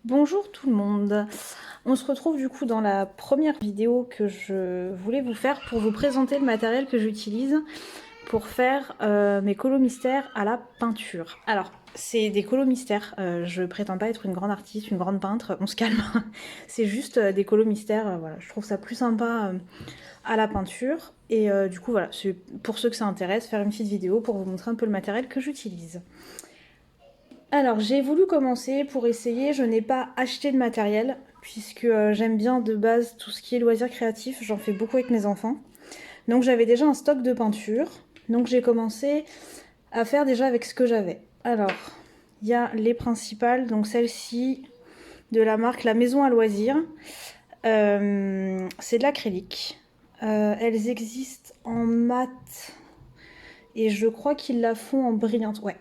Bonjour tout le monde. On se retrouve du coup dans la première vidéo que je voulais vous faire pour vous présenter le matériel que j'utilise pour faire mes colos mystères à la peinture. Alors, c'est des colos mystères, je prétends pas être une grande artiste, une grande peintre, on se calme. C'est juste des colos mystères, voilà, je trouve ça plus sympa à la peinture. Et du coup voilà, c'est pour ceux que ça intéresse, faire une petite vidéo pour vous montrer un peu le matériel que j'utilise. Alors j'ai voulu commencer pour essayer, je n'ai pas acheté de matériel puisque j'aime bien de base tout ce qui est loisirs créatifs, j'en fais beaucoup avec mes enfants. Donc j'avais déjà un stock de peinture, donc j'ai commencé à faire déjà avec ce que j'avais. Alors il y a les principales, donc celle-ci de la marque La Maison à Loisirs. C'est de l'acrylique. Elles existent en mat et je crois qu'ils la font en brillante. Ouais,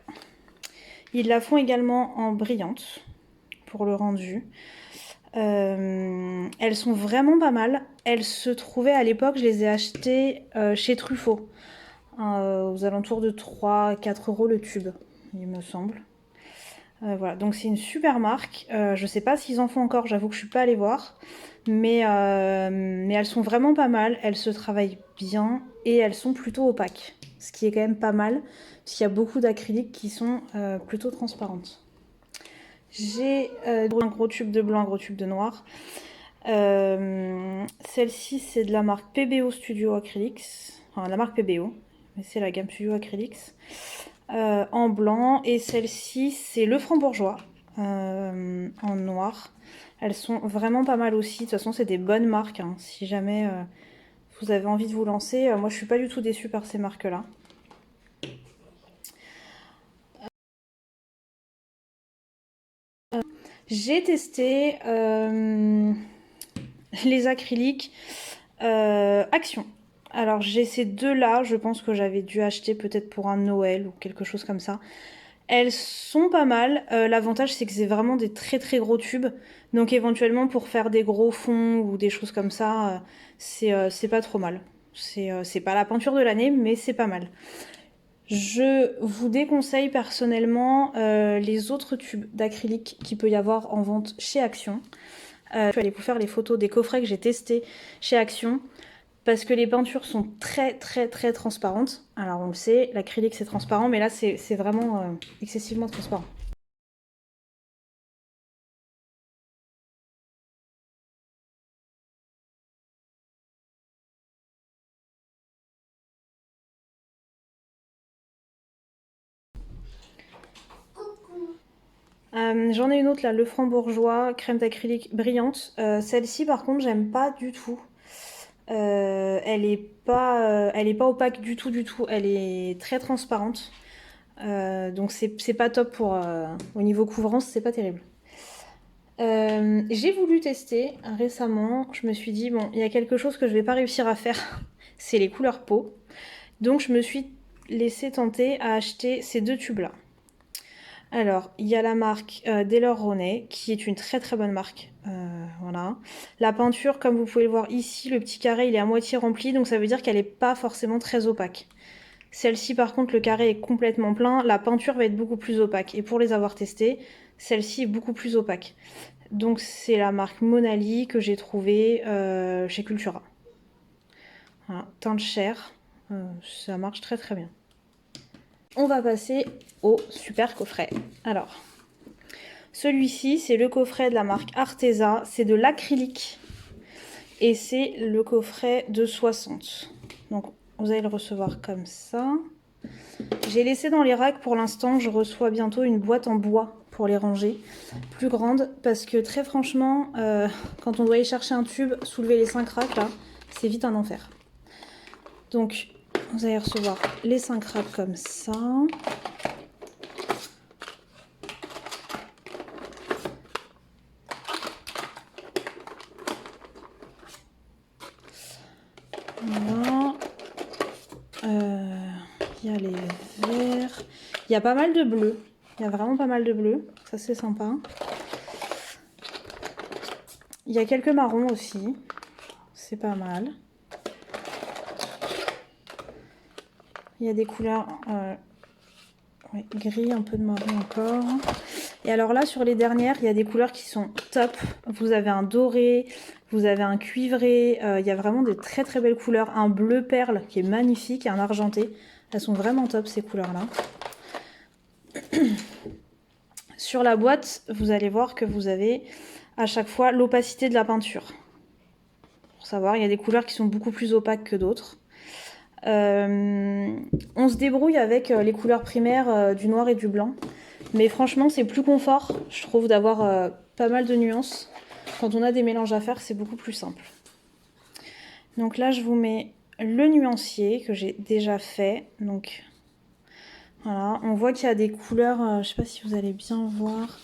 ils la font également en brillante pour le rendu. Elles sont vraiment pas mal. Elles se trouvaient à l'époque, je les ai achetées chez Truffaut, aux alentours de 3-4 € le tube, il me semble. Voilà, donc c'est une super marque. Je sais pas s'ils en font encore, j'avoue que je suis pas allée voir. Mais elles sont vraiment pas mal, elles se travaillent bien et elles sont plutôt opaques. Ce qui est quand même pas mal, parce qu'il y a beaucoup d'acryliques qui sont plutôt transparentes. J'ai un gros tube de blanc, un gros tube de noir. Celle-ci, c'est de la marque PBO Studio Acrylics. Enfin, la marque PBO, mais c'est la gamme Studio Acrylics. En blanc. Et celle-ci, c'est le Franc-Bourgeois, en noir. Elles sont vraiment pas mal aussi. De toute façon, c'est des bonnes marques, hein. Si jamais vous avez envie de vous lancer, moi, je suis pas du tout déçue par ces marques-là. J'ai testé les acryliques Action. Alors j'ai ces deux-là, je pense que j'avais dû acheter peut-être pour un Noël ou quelque chose comme ça. Elles sont pas mal. L'avantage c'est que c'est vraiment des très très gros tubes. Donc éventuellement pour faire des gros fonds ou des choses comme ça, c'est pas trop mal. C'est pas la peinture de l'année, mais c'est pas mal. Je vous déconseille personnellement les autres tubes d'acrylique qu'il peut y avoir en vente chez Action. Je vais aller vous faire les photos des coffrets que j'ai testés chez Action parce que les peintures sont très très très transparentes. Alors on le sait, l'acrylique c'est transparent, mais là c'est vraiment excessivement transparent. J'en ai une autre là, le Franc-Bourgeois, crème d'acrylique brillante. Celle-ci par contre j'aime pas du tout. Elle est pas opaque du tout du tout. Elle est très transparente. Donc c'est pas top pour au niveau couvrance, c'est pas terrible. J'ai voulu tester récemment. Je me suis dit bon, il y a quelque chose que je vais pas réussir à faire, c'est les couleurs peau. Donc je me suis laissé tenter à acheter ces deux tubes là. Alors, il y a la marque Daler-Rowney, qui est une très très bonne marque. Voilà. La peinture, comme vous pouvez le voir ici, le petit carré, il est à moitié rempli, donc ça veut dire qu'elle n'est pas forcément très opaque. Celle-ci, par contre, le carré est complètement plein, la peinture va être beaucoup plus opaque. Et pour les avoir testées, celle-ci est beaucoup plus opaque. Donc c'est la marque Monali que j'ai trouvée chez Cultura. Voilà, teinte chair, ça marche très très bien. On va passer au super coffret. Alors, celui-ci, c'est le coffret de la marque Arteza. C'est de l'acrylique. Et c'est le coffret de 60. Donc, vous allez le recevoir comme ça. J'ai laissé dans les racks pour l'instant. Je reçois bientôt une boîte en bois pour les ranger. Plus grande. Parce que très franchement, quand on doit aller chercher un tube, soulever les 5 racks, là, c'est vite un enfer. Donc, vous allez recevoir les 5 racks comme ça. Voilà. Il y a les verts. Il y a pas mal de bleu. Il y a vraiment pas mal de bleu. Ça, c'est sympa. Il y a quelques marrons aussi. C'est pas mal. Il y a des couleurs ouais, gris, un peu de marron encore. Et alors là, sur les dernières, il y a des couleurs qui sont top. Vous avez un doré, vous avez un cuivré, il y a vraiment de très très belles couleurs. Un bleu perle qui est magnifique et un argenté. Elles sont vraiment top ces couleurs-là. Sur la boîte, vous allez voir que vous avez à chaque fois l'opacité de la peinture. Pour savoir, il y a des couleurs qui sont beaucoup plus opaques que d'autres. On se débrouille avec les couleurs primaires du noir et du blanc. Mais franchement, c'est plus confort, je trouve, d'avoir pas mal de nuances. Quand on a des mélanges à faire, c'est beaucoup plus simple. Donc là, je vous mets le nuancier que j'ai déjà fait. Donc voilà, on voit qu'il y a des couleurs, je sais pas si vous allez bien voir.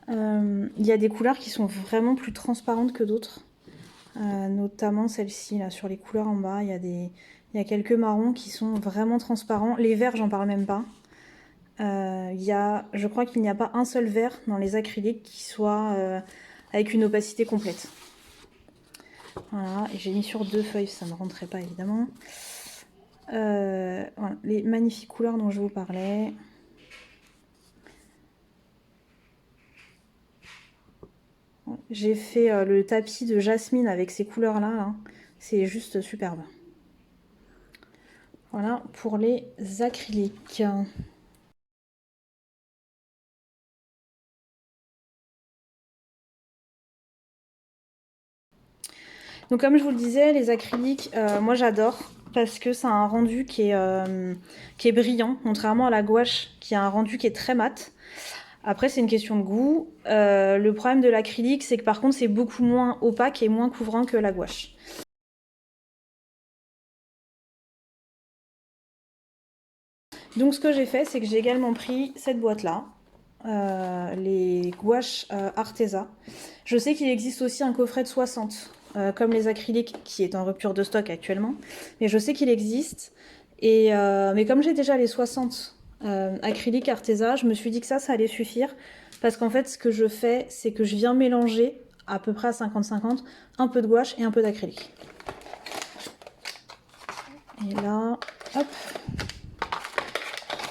Il y a des couleurs qui sont vraiment plus transparentes que d'autres. Notamment celle-ci, là, sur les couleurs en bas, il y a quelques marrons qui sont vraiment transparents. Les verts, j'en parle même pas. Je crois qu'il n'y a pas un seul vert dans les acryliques qui soit avec une opacité complète. Voilà, et j'ai mis sur 2 feuilles, ça ne rentrait pas évidemment. Voilà, les magnifiques couleurs dont je vous parlais. J'ai fait le tapis de jasmine avec ces couleurs-là. Là. C'est juste superbe. Voilà pour les acryliques. Donc comme je vous le disais, les acryliques, moi j'adore parce que ça a un rendu qui est brillant, contrairement à la gouache qui a un rendu qui est très mat. Après c'est une question de goût. Le problème de l'acrylique, c'est que par contre c'est beaucoup moins opaque et moins couvrant que la gouache. Donc ce que j'ai fait, c'est que j'ai également pris cette boîte-là, les gouaches Arteza. Je sais qu'il existe aussi un coffret de 60, comme les acryliques, qui est en rupture de stock actuellement. Mais je sais qu'il existe. Mais comme j'ai déjà les 60 acryliques Arteza, je me suis dit que ça allait suffire. Parce qu'en fait, ce que je fais, c'est que je viens mélanger, à peu près à 50-50, un peu de gouache et un peu d'acrylique. Et là, hop.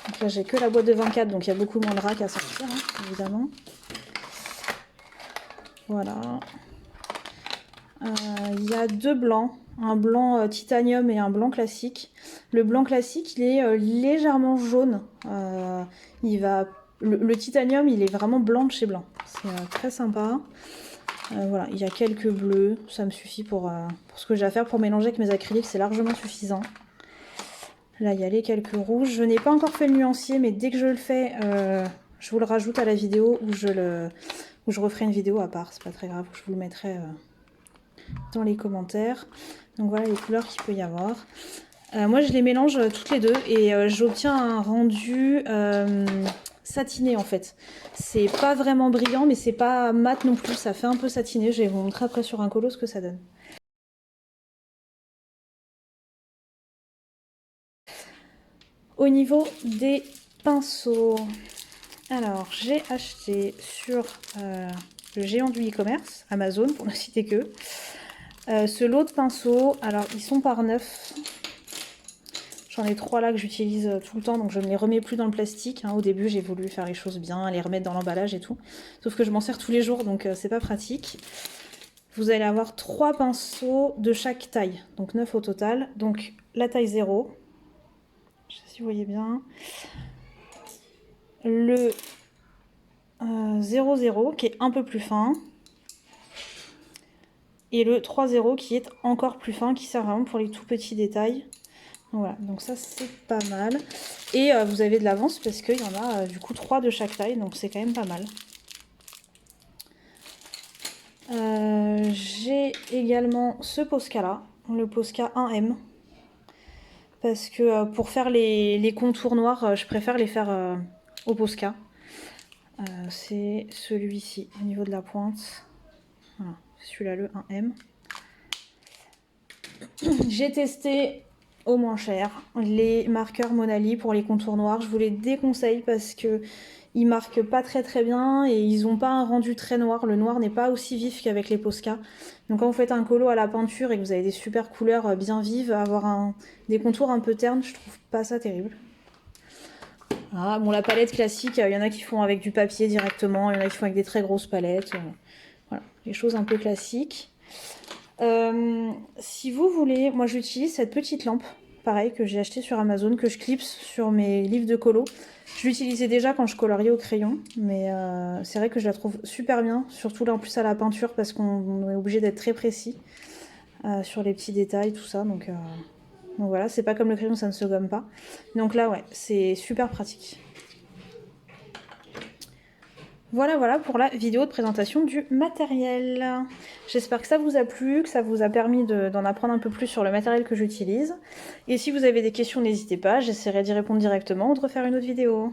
Donc là, j'ai que la boîte de 24, donc il y a beaucoup moins de rack à sortir, hein, évidemment. Voilà. Il y a 2 blancs, un blanc titanium et un blanc classique. Le blanc classique, il est légèrement jaune. Le titanium, il est vraiment blanc de chez blanc. C'est très sympa. Voilà, il y a quelques bleus, ça me suffit pour ce que j'ai à faire. Pour mélanger avec mes acryliques, c'est largement suffisant. Là, il y a les quelques rouges. Je n'ai pas encore fait le nuancier, mais dès que je le fais, je vous le rajoute à la vidéo où je referai une vidéo à part. C'est pas très grave, je vous le mettrai dans les commentaires. Donc voilà les couleurs qu'il peut y avoir. Moi, je les mélange toutes les deux et j'obtiens un rendu satiné en fait. C'est pas vraiment brillant, mais c'est pas mat non plus. Ça fait un peu satiné. Je vais vous montrer après sur un colo ce que ça donne. Au niveau des pinceaux, alors j'ai acheté sur le géant du e-commerce, Amazon pour ne citer que, ce lot de pinceaux. Alors ils sont par 9. J'en ai 3 là que j'utilise tout le temps, donc je ne les remets plus dans le plastique. Hein. Au début j'ai voulu faire les choses bien, les remettre dans l'emballage et tout. Sauf que je m'en sers tous les jours, donc c'est pas pratique. Vous allez avoir 3 pinceaux de chaque taille, donc 9 au total. Donc la taille 0. Je sais pas si vous voyez bien. Le 00 qui est un peu plus fin. Et le 3-0 qui est encore plus fin, qui sert vraiment pour les tout petits détails. Voilà, donc ça c'est pas mal. Et vous avez de l'avance parce qu'il y en a du coup 3 de chaque taille, donc c'est quand même pas mal. J'ai également ce Posca là, le Posca 1M. Parce que pour faire les contours noirs, je préfère les faire au Posca. C'est celui-ci, au niveau de la pointe. Voilà, celui-là, le 1M. J'ai testé au moins cher les marqueurs Monali pour les contours noirs. Je vous les déconseille parce que ils marquent pas très bien et ils ont pas un rendu très noir. Le noir n'est pas aussi vif qu'avec les Posca. Donc quand vous faites un colo à la peinture et que vous avez des super couleurs bien vives, avoir des contours un peu ternes, je trouve pas ça terrible. Ah, bon, la palette classique, il y en a qui font avec du papier directement, il y en a qui font avec des très grosses palettes. Voilà, les choses un peu classiques. Si vous voulez, moi j'utilise cette petite lampe, pareil, que j'ai acheté sur Amazon, que je clipse sur mes livres de colo. Je l'utilisais déjà quand je coloriais au crayon, mais c'est vrai que je la trouve super bien, surtout là en plus à la peinture, parce qu'on est obligé d'être très précis sur les petits détails, tout ça. Donc voilà, c'est pas comme le crayon, ça ne se gomme pas. Donc là, ouais, c'est super pratique. Voilà pour la vidéo de présentation du matériel. J'espère que ça vous a plu, que ça vous a permis d'en apprendre un peu plus sur le matériel que j'utilise. Et si vous avez des questions, n'hésitez pas, j'essaierai d'y répondre directement ou de refaire une autre vidéo.